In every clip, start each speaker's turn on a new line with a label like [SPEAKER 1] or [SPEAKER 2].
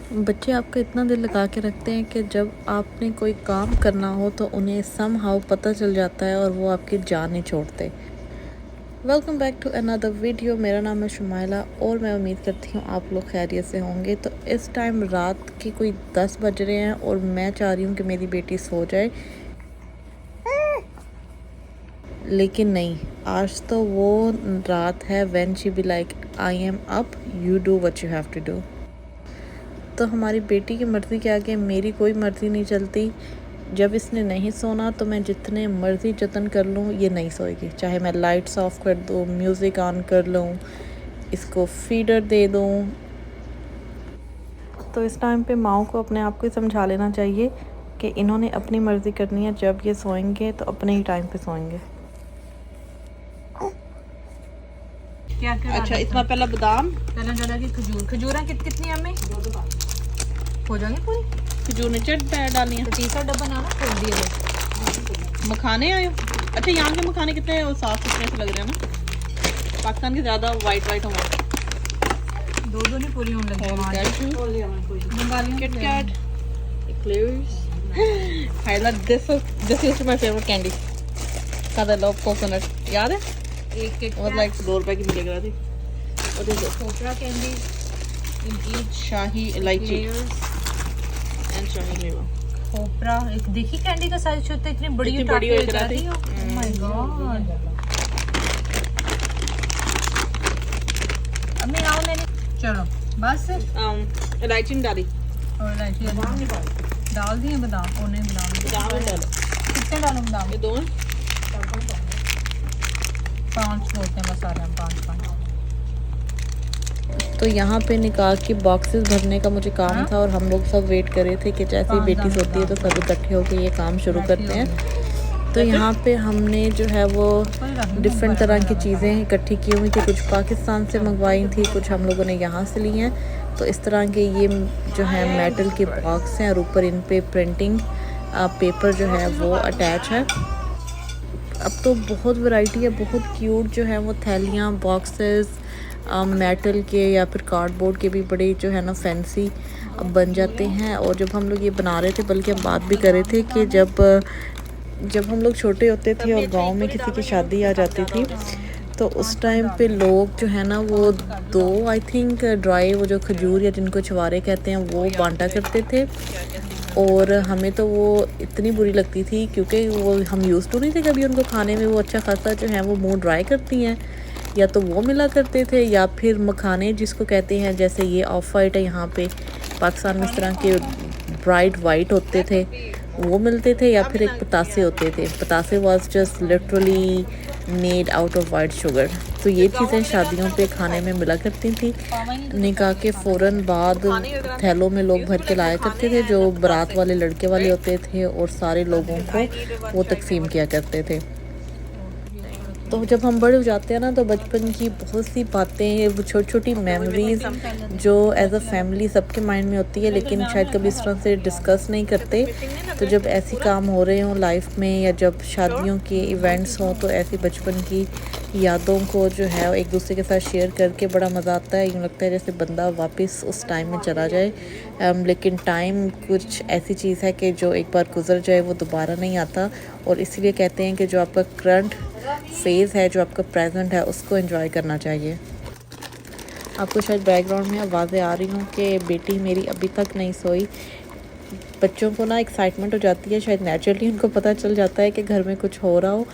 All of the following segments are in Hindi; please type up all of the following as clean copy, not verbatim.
[SPEAKER 1] बच्चे आपका इतना दिल लगा के रखते हैं कि जब आपने कोई काम करना हो तो उन्हें समहाउ पता चल जाता है और वो आपकी जान नहीं छोड़ते। Welcome back to another video. मेरा नाम है शुमाइला और मैं उम्मीद करती हूँ आप लोग खैरियत से होंगे। तो इस टाइम रात के कोई 10 बज रहे हैं और मैं चाह रही हूँ कि मेरी बेटी सो जाए, लेकिन नहीं, आज तो वो रात है when she be like I am up, you do what you have to do. तो हमारी बेटी की मर्ज़ी के आगे मेरी कोई मर्ज़ी नहीं चलती। जब इसने नहीं सोना तो मैं जितने मर्ज़ी जतन कर लूँ ये नहीं सोएगी, चाहे मैं लाइट्स ऑफ कर दूँ, म्यूज़िक ऑन कर लूँ, इसको फीडर दे दूँ। तो इस टाइम पे माओ को अपने आप को ही समझा लेना चाहिए कि इन्होंने अपनी मर्ज़ी करनी है। जब ये सोएंगे तो अपने ही टाइम पे सोएंगे।
[SPEAKER 2] क्या
[SPEAKER 1] अच्छा, इसमें पहला बादाम,
[SPEAKER 2] पहले डाला कि खजूर कितनी हमें हो जाएंगे पूरी।
[SPEAKER 1] खजूर ने चट डाली है।
[SPEAKER 2] तो तीसरा डब्बा ना खोल दिया।
[SPEAKER 1] मखाने आयो। अच्छा, यहाँ के मखाने कितने साफ सुथरे से लग रहे हैं ना, पाकिस्तान के ज़्यादा वाइट होंगे।
[SPEAKER 2] दो नहीं पूरी होने लगी।
[SPEAKER 1] KitKat, eclairs. Highlight this is my favourite candy का द लव कोकोनट। याद है
[SPEAKER 2] एक
[SPEAKER 1] और लाइक 2 रुपए की मिल रही थी। और देखो
[SPEAKER 2] कोपरा कैंडी इन ईच
[SPEAKER 1] शाही इलायची एंड शाही मेवा।
[SPEAKER 2] कोपरा। एक देखी कैंडी का साइज छोटा, इतनी बड़ी
[SPEAKER 1] इतनी बड़ी हो
[SPEAKER 2] जाती है। Oh my God. अम्मी आओ लेने। चलो बस
[SPEAKER 1] इलायची डाली
[SPEAKER 2] और इलायची डाल दिए। बादाम और नहीं बादाम
[SPEAKER 1] डालो।
[SPEAKER 2] कितने डालूं बादाम?
[SPEAKER 1] ये 2
[SPEAKER 2] 5 बोलते हैं बस सारे हम 5।
[SPEAKER 1] तो यहाँ पे निकाह के बॉक्सेस भरने का मुझे काम था और हम लोग सब वेट कर रहे थे कि जैसे ही बेटी सोती है तो सब इकट्ठे होकर ये काम शुरू करते हैं। तो यहाँ पे हमने जो है वो डिफरेंट तरह की चीज़ें इकट्ठी की हुई थी। कुछ पाकिस्तान से मंगवाई थी, कुछ हम लोगों ने यहाँ से ली हैं। तो इस तरह के ये जो है मेटल के बॉक्स हैं और ऊपर इन पे प्रिंटिंग पेपर जो है वो अटैच है। अब तो बहुत वैरायटी है, बहुत क्यूट जो है वो थैलियाँ, बॉक्सेस मेटल के या फिर कार्डबोर्ड के भी बड़े जो है ना फैंसी अब बन जाते हैं। और जब हम लोग ये बना रहे थे, बल्कि हम बात भी कर रहे थे कि जब हम लोग छोटे होते थे और गांव में किसी की शादी आ जाती थी तो उस टाइम पे लोग जो है ना वो 2 आई थिंक ड्राई वो जो खजूर या जिनको छुआरे कहते हैं वो बांटा करते थे। और हमें तो वो इतनी बुरी लगती थी क्योंकि वो हम यूज़ तो नहीं थे कभी उनको खाने में। वो अच्छा खासा जो है वो मुंह ड्राई करती हैं, या तो वो मिला करते थे या फिर मखाने जिसको कहते हैं, जैसे ये ऑफ वाइट है यहाँ पे पाकिस्तान में, इस तरह के ब्राइट वाइट होते थे वो मिलते थे, या फिर एक पतासे होते थे। पतासे was just literally made out of white sugar. तो ये चीज़ें शादियों पे खाने में मिला करती थी। निकाह के फ़ौरन बाद थैलों में लोग भर के लाया करते थे जो बारात वाले लड़के वाले होते थे और सारे लोगों को वो तकसीम किया करते थे। तो जब हम बड़े हो जाते हैं ना तो बचपन की बहुत सी बातें, वो छोटी छोटी मेमोरीज़ जो एज अ फैमिली सबके माइंड में होती है, लेकिन शायद कभी इस तरह से डिस्कस नहीं करते। तो जब ऐसे काम हो रहे हों लाइफ में या जब शादियों के इवेंट्स हों तो ऐसी बचपन की यादों को जो है एक दूसरे के साथ शेयर करके बड़ा मज़ा आता है। यूँ लगता है जैसे बंदा वापस उस टाइम में चला जाए। लेकिन टाइम कुछ ऐसी चीज़ है कि जो एक बार गुजर जाए वो दोबारा नहीं आता। और इसीलिए कहते हैं कि जो आपका करंट फेज़ है, जो आपका प्रेजेंट है, उसको एंजॉय करना चाहिए। आपको शायद बैकग्राउंड में आवाज़ें आ रही हों कि बेटी मेरी अभी तक नहीं सोई। बच्चों को ना एक्साइटमेंट हो जाती है, शायद नेचुरली उनको पता चल जाता है कि घर में कुछ हो रहा हो।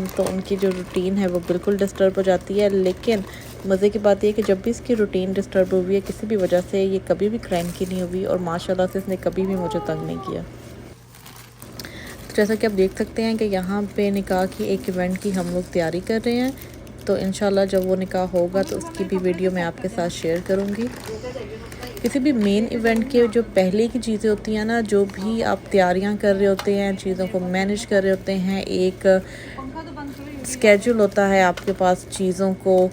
[SPEAKER 1] तो उनकी जो रूटीन है वो बिल्कुल डिस्टर्ब हो जाती है। लेकिन मज़े की बात यह है कि जब भी इसकी रूटीन डिस्टर्ब हुई है किसी भी वजह से, ये कभी भी क्रैंकी नहीं हुई और माशाल्लाह से इसने कभी भी मुझे तंग नहीं किया। तो जैसा कि आप देख सकते हैं कि यहाँ पे निकाह की एक इवेंट की हम लोग तैयारी कर रहे हैं। तो इंशाल्लाह जब वो निकाह होगा तो उसकी भी वीडियो मैं आपके साथ शेयर करूँगी। किसी भी मेन इवेंट के जो पहले की चीज़ें होती हैं ना, जो भी आप तैयारियां कर रहे होते हैं, चीज़ों को मैनेज कर रहे होते हैं, एक स्केड्यूल होता है आपके पास चीज़ों को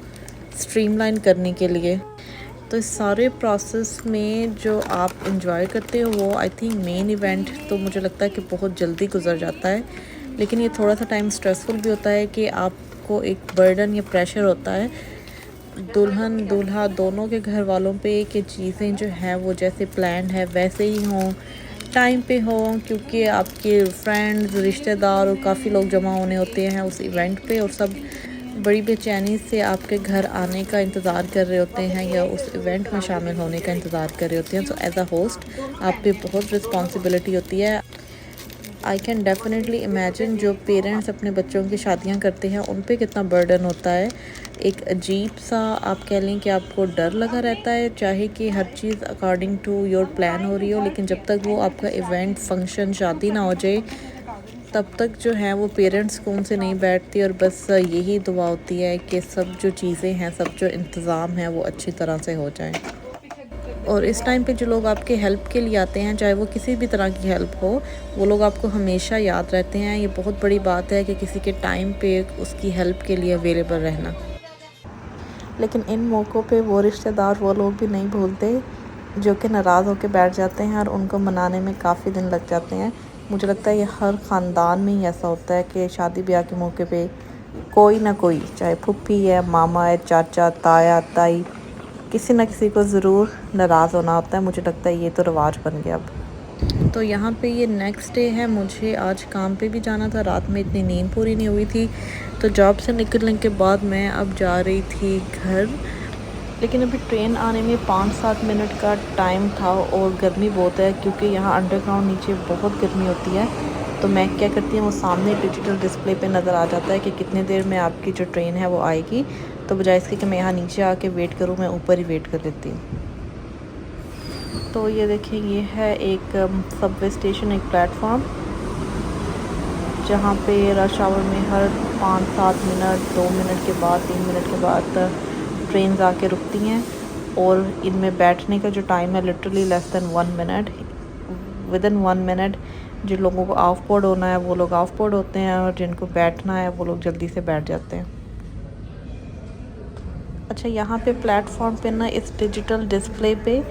[SPEAKER 1] स्ट्रीमलाइन करने के लिए। तो इस सारे प्रोसेस में जो आप इंजॉय करते हो वो आई थिंक मेन इवेंट तो मुझे लगता है कि बहुत जल्दी गुजर जाता है। लेकिन ये थोड़ा सा टाइम स्ट्रेसफुल भी होता है कि आपको एक बर्डन या प्रेशर होता है दुल्हन दूल्हा दोनों के घर वालों पे कि चीज़ें जो हैं वो जैसे प्लान है वैसे ही हों, टाइम पे हों, क्योंकि आपके फ्रेंड्स रिश्तेदार और काफ़ी लोग जमा होने होते हैं उस इवेंट पे और सब बड़ी बेचैनी से आपके घर आने का इंतज़ार कर रहे होते हैं या उस इवेंट में शामिल होने का इंतज़ार कर रहे होते हैं। सो एज़ अ होस्ट आप पे बहुत रिस्पॉन्सिबिलिटी होती है। आई कैन डेफिनेटली इमेजिन जो पेरेंट्स अपने बच्चों की शादियां करते हैं उन पे कितना बर्डन होता है। एक अजीब सा आप कह लें कि आपको डर लगा रहता है, चाहे कि हर चीज़ अकॉर्डिंग टू योर प्लान हो रही हो, लेकिन जब तक वो आपका इवेंट फंक्शन शादी ना हो जाए तब तक जो है वो पेरेंट्स सुकून से नहीं बैठती और बस यही दुआ होती है कि सब जो चीज़ें हैं, सब जो इंतज़ाम है वो अच्छी तरह से हो जाए। और इस टाइम पे जो लोग आपके हेल्प के लिए आते हैं, चाहे वो किसी भी तरह की हेल्प हो, वो लोग आपको हमेशा याद रहते हैं। ये बहुत बड़ी बात है कि किसी के टाइम पे उसकी हेल्प के लिए अवेलेबल रहना। लेकिन इन मौक़ों पे वो रिश्तेदार वो लोग भी नहीं भूलते जो कि नाराज़ होकर बैठ जाते हैं और उनको मनाने में काफ़ी दिन लग जाते हैं। मुझे लगता है ये हर ख़ानदान में ही ऐसा होता है कि शादी ब्याह के मौके पे कोई ना कोई, चाहे फूफी है, मामा है, चाचा, ताया, ताई, किसी न किसी को ज़रूर नाराज़ होना होता है। मुझे लगता है ये तो रिवाज बन गया अब। तो यहाँ पे ये नेक्स्ट डे है, मुझे आज काम पे भी जाना था। रात में इतनी नींद पूरी नहीं हुई थी, तो जॉब से निकलने के बाद मैं अब जा रही थी घर। लेकिन अभी ट्रेन आने में 5-7 मिनट का टाइम था और गर्मी बहुत है क्योंकि यहाँ अंडरग्राउंड नीचे बहुत गर्मी होती है। तो मैं क्या करती हूँ, वो सामने डिजिटल डिस्प्ले पे नज़र आ जाता है कि कितने देर में आपकी जो ट्रेन है वो आएगी। तो बजाय इसके कि मैं यहाँ नीचे आके वेट करूँ, मैं ऊपर ही वेट कर लेती हूँ। तो ये देखें, ये है एक सबवे स्टेशन, एक प्लेटफॉर्म जहाँ पे रश आवर में हर 5-7 मिनट, 2 मिनट के बाद, 3 मिनट के बाद ट्रेन आके रुकती हैं। और इनमें बैठने का जो टाइम है literally less than 1 minute. Within 1 minute जिन लोगों को ऑफ बोर्ड होना है वो लोग ऑफ बोर्ड होते हैं और जिनको बैठना है वो लोग जल्दी से बैठ जाते हैं। अच्छा, यहाँ पे प्लेटफॉर्म पे ना इस डिजिटल डिस्प्ले पे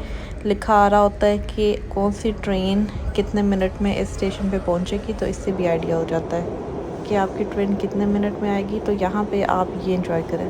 [SPEAKER 1] लिखा आ रहा होता है कि कौन सी ट्रेन कितने मिनट में इस स्टेशन पे पहुँचेगी, तो इससे भी आइडिया हो जाता है कि आपकी ट्रेन कितने मिनट में आएगी। तो यहाँ पे आप ये एंजॉय करें।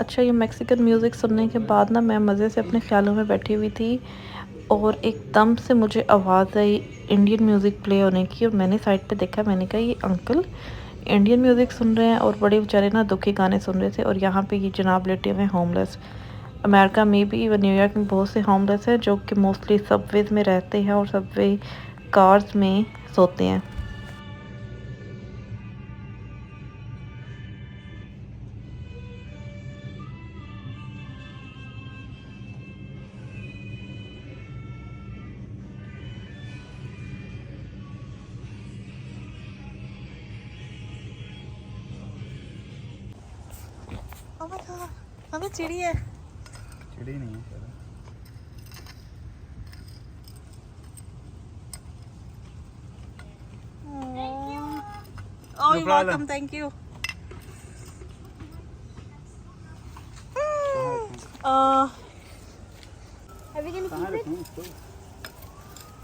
[SPEAKER 1] अच्छा, ये मैक्सिकन म्यूज़िक सुनने के बाद ना मैं मज़े से अपने ख्यालों में बैठी हुई थी और एकदम से मुझे आवाज़ आई इंडियन म्यूज़िक प्ले होने की। और मैंने साइड पे देखा, मैंने कहा ये अंकल इंडियन म्यूज़िक सुन रहे हैं और बड़े बेचारे ना दुखी गाने सुन रहे थे। और यहाँ पे ये जनाब लेटे हुए होमलेस। अमेरिका में भी व न्यूयॉर्क में बहुत से होमलेस हैं जो कि मोस्टली सबवेज़ में रहते हैं और सबवे कार्स में सोते हैं। हमें चिड़ी है,
[SPEAKER 3] चिड़ी नहीं है।
[SPEAKER 1] Oh, you're welcome, thank you.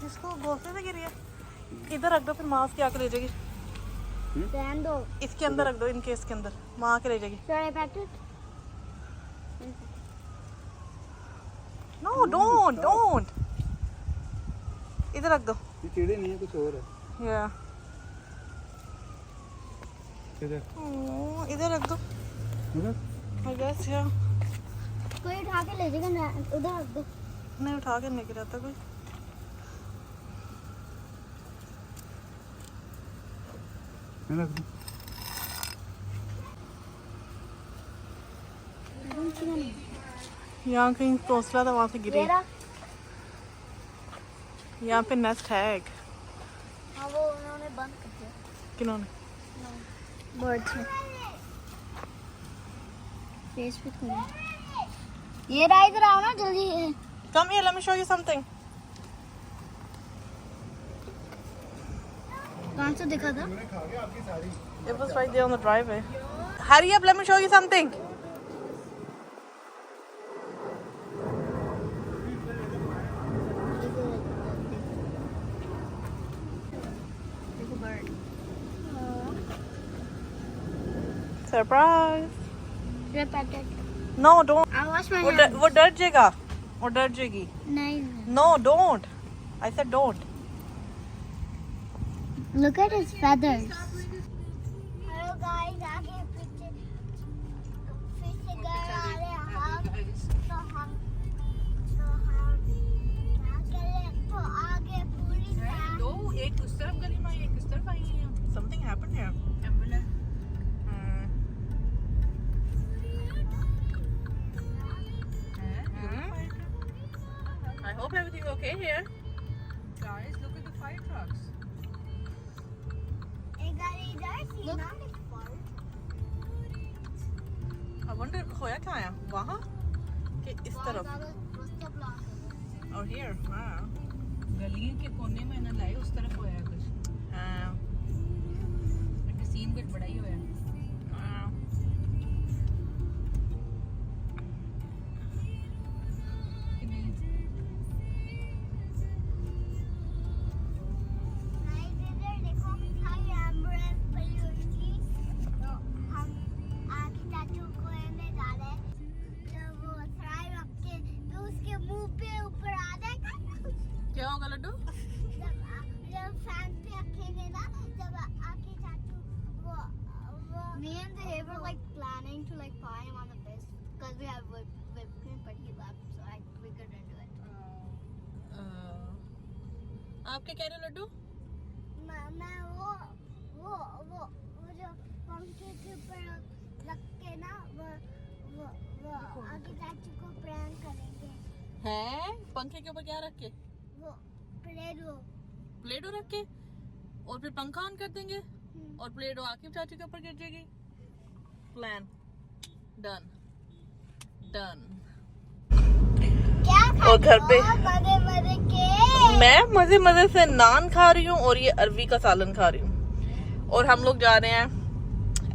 [SPEAKER 1] इसको गोफे से गिर गया। इधर रख दो, फिर माँ उसके आके ले जाएगी।
[SPEAKER 4] दो
[SPEAKER 1] इसके अंदर रख दो, इनके इसके अंदर माँ आके ले जाएगी।
[SPEAKER 2] नो डोंट इधर रख दो
[SPEAKER 3] ये चिड़ी नहीं है, कुछ और है।
[SPEAKER 2] या
[SPEAKER 3] इधर
[SPEAKER 2] इधर रख दो
[SPEAKER 3] उधर
[SPEAKER 2] आई गेस या
[SPEAKER 4] कोई उठा के ले जाएगा ना, उधर रख दो।
[SPEAKER 2] नहीं उठा के नहीं गिराता कोई
[SPEAKER 3] मैं रख दूं।
[SPEAKER 2] यहाँ कहीं घोंसला था, वहाँ से गिरी।
[SPEAKER 4] मेरा
[SPEAKER 2] यहाँ पे नेस्ट है एक।
[SPEAKER 4] हाँ वो उन्होंने बंद कर दिया।
[SPEAKER 2] किन्होंने?
[SPEAKER 4] बर्ड्स में फेस पे खोलो। ये रहा, इधर आओ ना जल्दी।
[SPEAKER 2] Come here, let me show you something.
[SPEAKER 4] कौन सा दिखा था?
[SPEAKER 2] It was right there on the driveway. Hurry up, let me show you something.
[SPEAKER 4] देखो बर्ड।
[SPEAKER 2] Surprise.
[SPEAKER 4] ये packet.
[SPEAKER 2] No, don't.
[SPEAKER 4] I wash my
[SPEAKER 2] वो
[SPEAKER 4] hands.
[SPEAKER 2] वो डर जाएगा। वो डर जाएगी।
[SPEAKER 4] नहीं।
[SPEAKER 2] No, don't. I said don't.
[SPEAKER 4] Look at his feathers. Hello guys, आगे पीछे फिर से घर आ रहे हैं हम। तो हम क्या करें? तो आगे पूरी
[SPEAKER 2] दो एक उस तरफ गली में एक इस तरफ आई है। Something happened here. Ambulance. I hope everything okay here. Guys, look at the fire trucks.
[SPEAKER 4] एक गाड़ी इधर थी ना।
[SPEAKER 2] I wonder होया क्या है वहाँ कि इस तरफ और here हाँ गली के कोने में ना लाए उस तरफ होया कुछ हाँ एक सीन कुछ बड़ा ही होया हाँ क्या होगा Laddu
[SPEAKER 4] Me and Dave were like planning to like buy him on the bus because we have whipped cream, but he left, so we couldn't do it.
[SPEAKER 2] आप क्या कह रहे हो लड्डू
[SPEAKER 4] मैं वो जो पंखे के ऊपर रख के ना वो आगे चाचू को प्रैंक करेंगे।
[SPEAKER 2] हैं पंखे के ऊपर क्या रख के
[SPEAKER 4] वो
[SPEAKER 2] प्लेटो रख के और फिर पंखा ऑन कर देंगे और प्लेटो आकिब चाची के ऊपर गिर जाएगी प्लान डन
[SPEAKER 4] क्या
[SPEAKER 2] और घर पे
[SPEAKER 4] मजे के
[SPEAKER 2] मैं मजे से नान खा रही हूँ और ये अरवी का सालन खा रही हूँ और हम लोग जा रहे हैं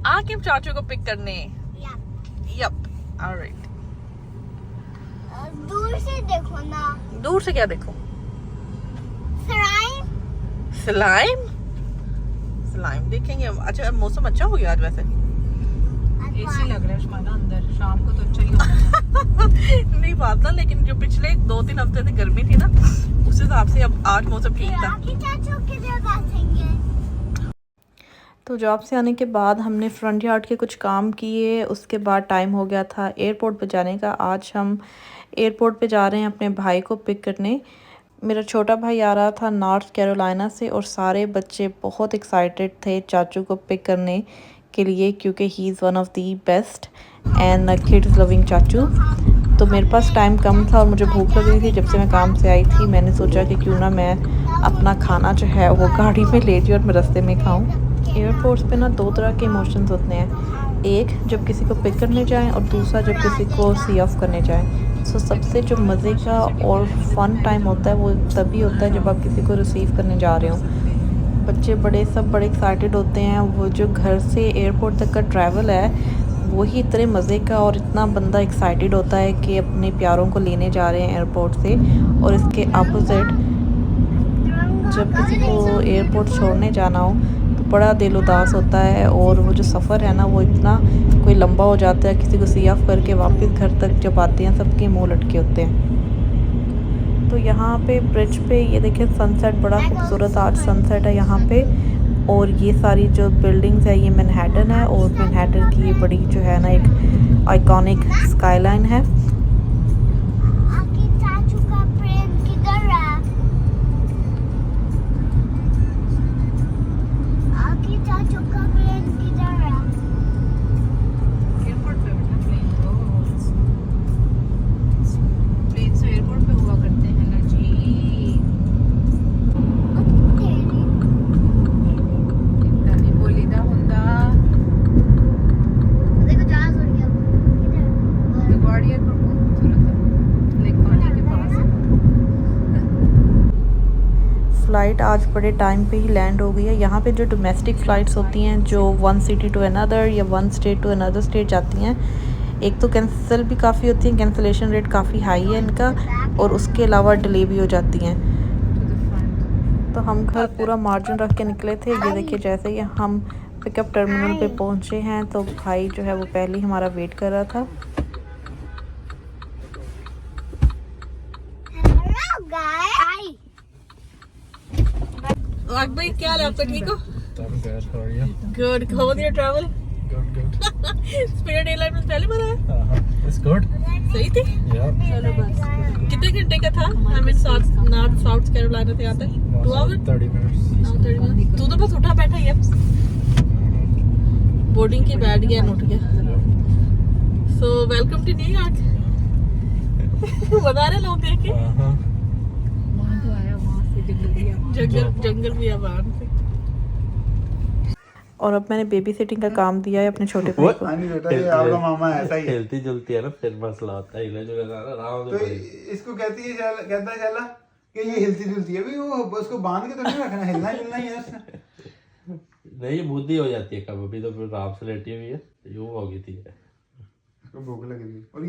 [SPEAKER 2] आकिब चाचू को पिक करने यप ऑलराइट
[SPEAKER 4] दूर से देखो ना।
[SPEAKER 2] दूर से क्या देखो स्लाइम देखेंगे अच्छा मौसम अच्छा हो गया आज वैसे एसी लग रहा है शमाना अंदर शाम को तो अच्छा ही होगा नहीं बात ना लेकिन जो पिछले 2-3 हफ्ते से गर्मी थी ना उस हिसाब से अब आज मौसम ठीक था। तो जॉब से आने के बाद हमने फ्रंट यार्ड के कुछ काम किए उसके बाद टाइम हो गया था एयरपोर्ट पे जाने का। आज हम एयरपोर्ट पे जा रहे हैं अपने भाई को पिक करने। मेरा छोटा भाई आ रहा था नॉर्थ कैरोलिना से और सारे बच्चे बहुत एक्साइटेड थे चाचू को पिक करने के लिए क्योंकि he is one of the best and kids loving चाचू। तो मेरे पास टाइम कम था और मुझे भूख लग रही थी। जब से मैं काम से आई थी मैंने सोचा कि क्यों ना मैं अपना खाना जो है वो गाड़ी में ले जाऊँ और मैं रास्ते में खाऊँ। एयरपोर्ट्स पे ना 2 तरह के इमोशंस होते हैं, एक जब किसी को पिक करने जाएं और दूसरा जब किसी को सी ऑफ करने जाएं। सो सबसे जो मज़े का और फन टाइम होता है वो तभी होता है जब आप किसी को रिसीव करने जा रहे हो। बच्चे बड़े सब बड़े एक्साइटेड होते हैं। वो जो घर से एयरपोर्ट तक का ट्रैवल है वही इतने मज़े का और इतना बंदा एक्साइटेड होता है कि अपने प्यारों को लेने जा रहे हैं एयरपोर्ट से। और इसके अपोजिट जब किसी को एयरपोर्ट छोड़ने जाना हो तो बड़ा दिल उदास होता है और वो जो सफ़र है ना वो इतना कोई लंबा हो जाता है। किसी को सी ऑफ करके वापस घर तक जब आते हैं सबके मुँह लटके होते हैं। तो यहाँ पे ब्रिज पे ये देखिए सनसेट, बड़ा खूबसूरत आज सनसेट है यहाँ पे। और ये सारी जो बिल्डिंग्स है ये मैनहट्टन है, और मैनहट्टन की ये बड़ी जो है ना एक आइकॉनिक स्काईलाइन है।
[SPEAKER 4] आपकी चाचू का प्लेन किधर है? आपकी चाचू का प्लेन किधर है?
[SPEAKER 2] एयरपोर्ट पे बैठा प्लेन, तो प्लेन से एयरपोर्ट पे हुआ करते हैं ना जी। नहीं बोली दा हुंदा
[SPEAKER 4] देखो जहाज उड़ गया। किधर?
[SPEAKER 2] मेघवाड़ी एयरपोर्ट बहुत खूबसूरत है, लेक पानी के पास है। फ़्लाइट आज बड़े टाइम पे ही लैंड हो गई है। यहाँ पे जो डोमेस्टिक फ़्लाइट्स होती हैं जो वन सिटी टू अनदर या one state to another state जाती हैं, एक तो कैंसिल भी काफ़ी होती हैं, कैंसिलेशन रेट काफ़ी हाई है इनका, और उसके अलावा डिले भी हो जाती हैं। तो हम घर पूरा मार्जिन रख के निकले थे। ये देखिए जैसे ही हम पिकअप टर्मिनल पे पहुँचे हैं तो भाई जो है वो पहले ही हमारा वेट कर रहा था।
[SPEAKER 4] Hello guys.
[SPEAKER 1] भाई क्या हाल है आपका, ठीक हो?
[SPEAKER 3] I'm good. How are you?
[SPEAKER 1] Good, how was your travel?
[SPEAKER 3] Good.
[SPEAKER 1] Spirit airline में पहली बार आया?
[SPEAKER 3] It's good.
[SPEAKER 1] सही थी?
[SPEAKER 3] Yeah.
[SPEAKER 1] चलो बस। कितने घंटे का था? आई मीन साउथ कैरोलिना से आता है 2 आवर
[SPEAKER 3] 30 minutes.
[SPEAKER 1] 30 मिनट। तू तो बस उठा बैठा ही है, बोर्डिंग की बैठ गया, उठ गया। So welcome to New York. बता रहे लोग देख के,
[SPEAKER 2] वहाँ तो आया, वहाँ से
[SPEAKER 1] जंगल भी है वहाँ से।
[SPEAKER 2] और अब मैंने बेबी सिटिंग का काम दिया है अपने छोटे भाई को।
[SPEAKER 3] नहीं बेटा, ये आपका मामा ऐसा ही है।
[SPEAKER 5] हिलती जुलती है ना, फिर मसला होता है। हिले जुले आराम
[SPEAKER 3] तो
[SPEAKER 5] से
[SPEAKER 3] इसको कहती है कहता है शाला कि ये हिलती जुलती है। भी वो उसको बांध के तो नहीं रखना, हिलना जुलना ही है उसने।
[SPEAKER 5] नहीं, बुद्धि हो जाती है कभी भी, तो फिर आराम से लेटी हुई है, यूं हो गई थी।
[SPEAKER 3] भूख लगी थी। और